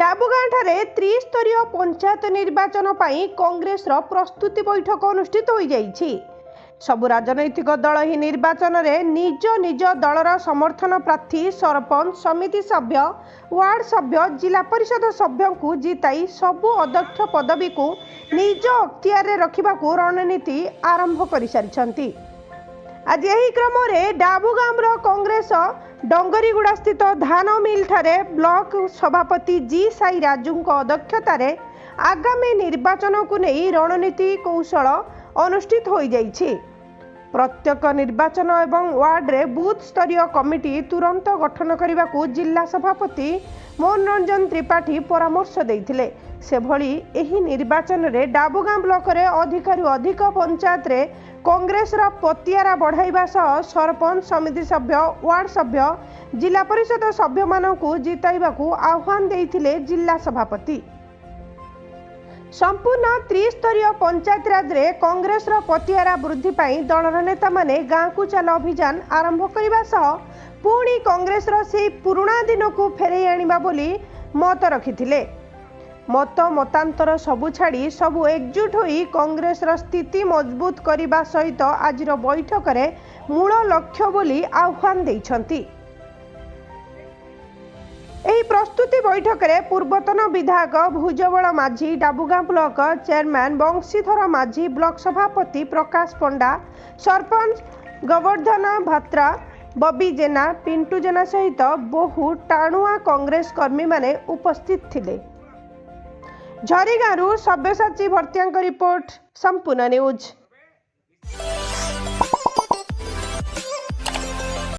डाबुगाँठारे त्रिस्तरीय पंचायत निर्वाचन पाई कांग्रेस प्रस्तुति बैठक अनुष्ठित हो जाइछि। सबु राजनैतिक दल ही निर्वाचन रे निज निज दलर समर्थन प्रार्थी सरपंच समिति सभ्य वार्ड सभ्य जिला परिषद सभ्य को जिताई सबु अध्यक्ष पदवी को निज अख्तियार रे रखिबाकू रणनीति आरंभ कर सारिछंती। आज यही क्रम रे डाबुगाँर कांग्रेस डंगरीगुड़ा स्थित धान मिल ठारे ब्लॉक सभापति जी साई राजू अध्यक्षतार आगामी निर्वाचन को नहीं रणनीति कौशल अनुष्ठित हो जाइछि। प्रत्येक निर्वाचन एवं वार्ड रे बूथ स्तरीय कमिटी तुरंत गठन करने को जिला सभापति मोहन रंजन त्रिपाठी परामर्श देइथिले। से भली एही निर्वाचन रे डाबुगाँ ब्लॉक रे अधिकरु अधिक पंचायत रे कांग्रेस रा पतियारा बढ़ाइबा सह सरपंच समिति सभ्य वार्ड सभ्य जिला परिषद सभ्य मानकू जिताइबाकू आह्वान देइथिले जिला सभापति। संपूर्ण त्रिस्तरीय पंचायत राज रे कांग्रेस रा पतियारा वृद्धि पाई दलर नेता माने गाँ को चल अभियान आरंभ करने सह पुणी कांग्रेस रा से पुराणा दिन को फेरई आनिबा बोली मत रखिथिले। मतांतर सबु छाड़ी सबु एकजुट होई कांग्रेस रा स्थिति मजबूत करने सहित आज बैठक रे मूल लक्ष्य बोली आह्वान देइछंती। एही प्रस्तुति बैठक रे पूर्वतन विधायक भुजबल माझी डाबुगाँ ब्लॉक चेयरमैन बंशीधर माझी ब्लॉक सभापति प्रकाश पंडा सरपंच गोवर्धन भात्रा बबी जेना पिंटू जेना सहित बहु टाणुआ कांग्रेस कर्मी माने उपस्थित थिले। झरीगाँरू सब्यसाची भर्तियांक रिपोर्ट संपूर्ण न्यूज।